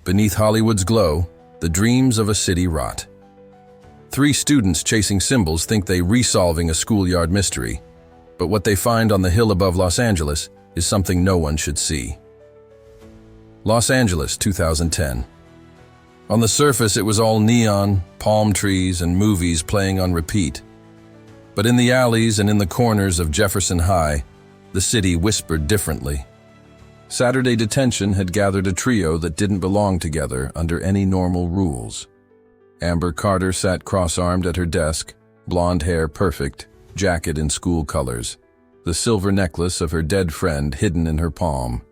Beneath Hollywood's glow, the dreams of a city rot. Three students chasing symbols think they resolving a schoolyard mystery, but what they find on the hill above Los Angeles is something no one should see. Los Angeles, 2010. On the surface, it was all neon, palm trees, and movies playing on repeat. But in the alleys and in the corners of Jefferson High, the city whispered differently. Saturday detention had gathered a trio that didn't belong together under any normal rules. Amber Carter sat cross-armed at her desk, blonde hair perfect, jacket in school colors, the silver necklace of her dead friend hidden in her palm.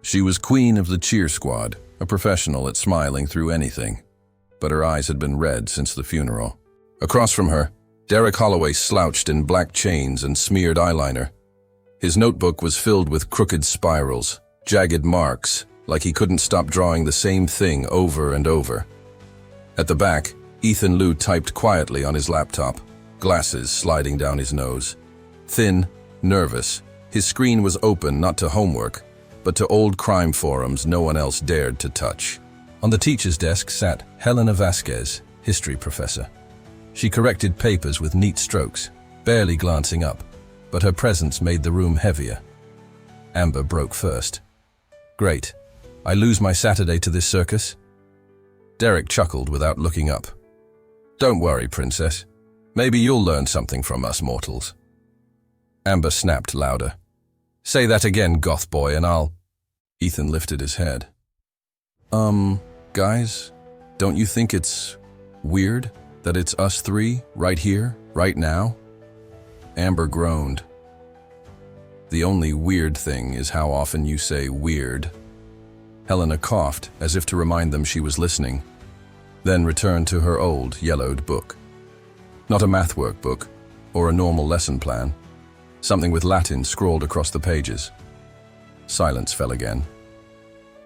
She was queen of the cheer squad, a professional at smiling through anything, but her eyes had been red since the funeral. Across from her, Derek Holloway slouched in black chains and smeared eyeliner. His notebook was filled with crooked spirals, jagged marks, like he couldn't stop drawing the same thing over and over. At the back, Ethan Liu typed quietly on his laptop, glasses sliding down his nose. Thin, nervous, his screen was open not to homework, but to old crime forums no one else dared to touch. On the teacher's desk sat Helena Vasquez, history professor. She corrected papers with neat strokes, barely glancing up, but her presence made the room heavier. Amber broke first. "Great. I lose my Saturday to this circus?" Derek chuckled without looking up. "Don't worry, princess. Maybe you'll learn something from us mortals." Amber snapped louder. "Say that again, goth boy, and I'll—" Ethan lifted his head. Guys, don't you think it's weird that it's us three, right here, right now?" Amber groaned. "The only weird thing is how often you say weird." Helena coughed, as if to remind them she was listening, then returned to her old, yellowed book. Not a math workbook, or a normal lesson plan. Something with Latin scrawled across the pages. Silence fell again.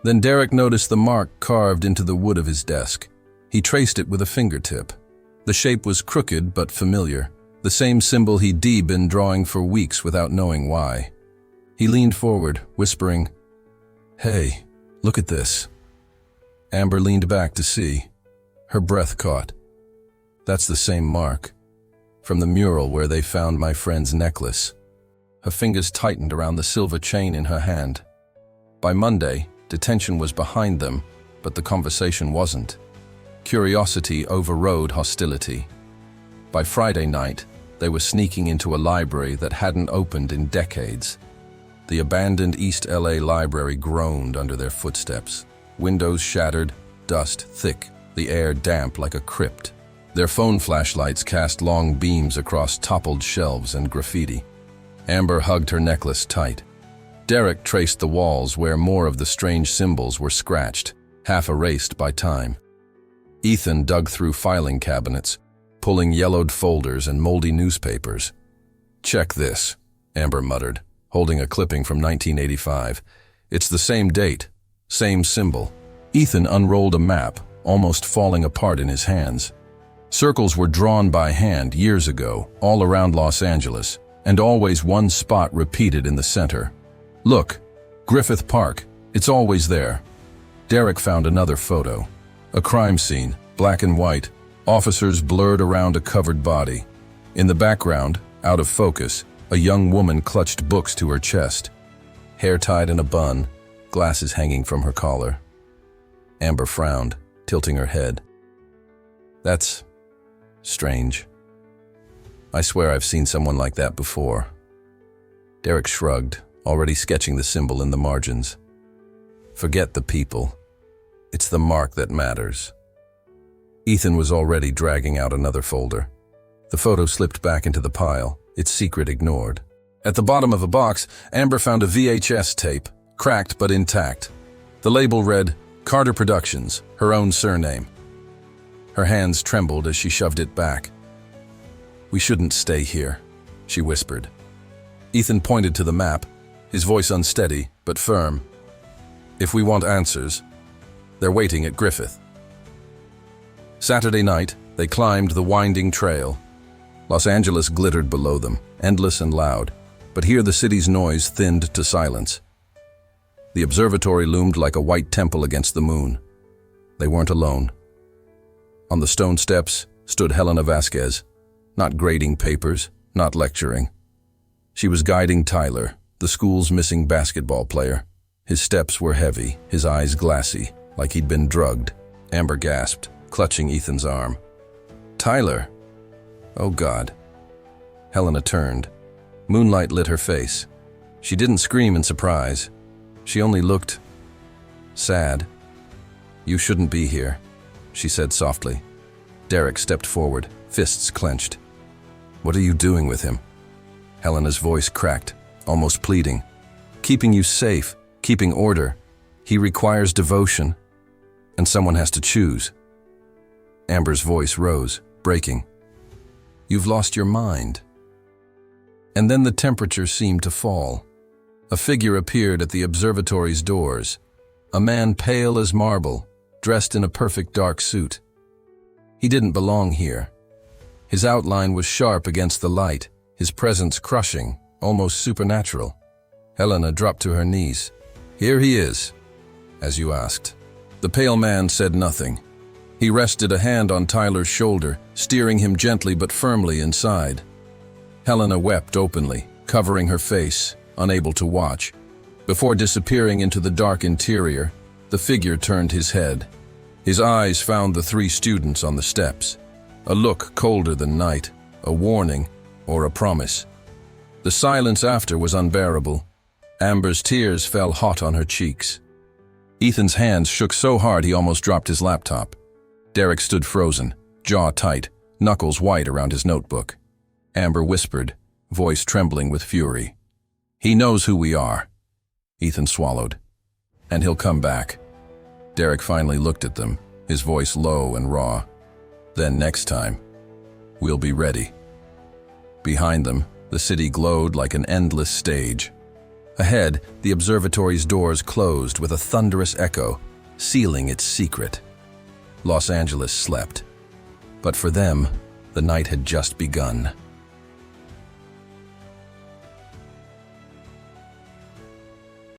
Then Derek noticed the mark carved into the wood of his desk. He traced it with a fingertip. The shape was crooked but familiar, the same symbol he'd been drawing for weeks without knowing why. He leaned forward, whispering, "Hey, look at this." Amber leaned back to see. Her breath caught. "That's the same mark, from the mural where they found my friend's necklace." Her fingers tightened around the silver chain in her hand. By Monday, detention was behind them, but the conversation wasn't. Curiosity overrode hostility. By Friday night, they were sneaking into a library that hadn't opened in decades. The abandoned East LA library groaned under their footsteps. Windows shattered, dust thick, the air damp like a crypt. Their phone flashlights cast long beams across toppled shelves and graffiti. Amber hugged her necklace tight. Derek traced the walls where more of the strange symbols were scratched, half erased by time. Ethan dug through filing cabinets, pulling yellowed folders and moldy newspapers. "Check this," Amber muttered, holding a clipping from 1985. "It's the same date, same symbol." Ethan unrolled a map, almost falling apart in his hands. Circles were drawn by hand years ago, all around Los Angeles, and always one spot repeated in the center. "Look, Griffith Park, it's always there." Derek found another photo. A crime scene, black and white, officers blurred around a covered body. In the background, out of focus, a young woman clutched books to her chest. Hair tied in a bun, glasses hanging from her collar. Amber frowned, tilting her head. "That's strange. I swear I've seen someone like that before." Derek shrugged, already sketching the symbol in the margins. "Forget the people. It's the mark that matters." Ethan was already dragging out another folder. The photo slipped back into the pile, its secret ignored. At the bottom of a box, Amber found a VHS tape, cracked but intact. The label read, "Carter Productions," her own surname. Her hands trembled as she shoved it back. "We shouldn't stay here," she whispered. Ethan pointed to the map, his voice unsteady but firm. "If we want answers, they're waiting at Griffith." Saturday night, they climbed the winding trail. Los Angeles glittered below them, endless and loud, but here the city's noise thinned to silence. The observatory loomed like a white temple against the moon. They weren't alone. On the stone steps stood Helena Vasquez, not grading papers, not lecturing. She was guiding Tyler, the school's missing basketball player. His steps were heavy, his eyes glassy, like he'd been drugged. Amber gasped, clutching Ethan's arm. "Tyler!" "Oh, God." Helena turned. Moonlight lit her face. She didn't scream in surprise. She only looked sad. "You shouldn't be here," she said softly. Derek stepped forward, fists clenched. "What are you doing with him?" Helena's voice cracked, almost pleading. "Keeping you safe, keeping order. He requires devotion, and someone has to choose." Amber's voice rose, breaking. "You've lost your mind." And then the temperature seemed to fall. A figure appeared at the observatory's doors, a man pale as marble, dressed in a perfect dark suit. He didn't belong here. His outline was sharp against the light, his presence crushing, almost supernatural. Helena dropped to her knees. "Here he is, as you asked." The pale man said nothing. He rested a hand on Tyler's shoulder, steering him gently but firmly inside. Helena wept openly, covering her face, unable to watch. Before disappearing into the dark interior, the figure turned his head. His eyes found the three students on the steps, a look colder than night, a warning or a promise. The silence after was unbearable. Amber's tears fell hot on her cheeks. Ethan's hands shook so hard he almost dropped his laptop. Derek stood frozen, jaw tight, knuckles white around his notebook. Amber whispered, voice trembling with fury. "He knows who we are." Ethan swallowed. "And he'll come back." Derek finally looked at them, his voice low and raw. "Then next time, we'll be ready." Behind them, the city glowed like an endless stage. Ahead, the observatory's doors closed with a thunderous echo, sealing its secret. Los Angeles slept. But for them, the night had just begun.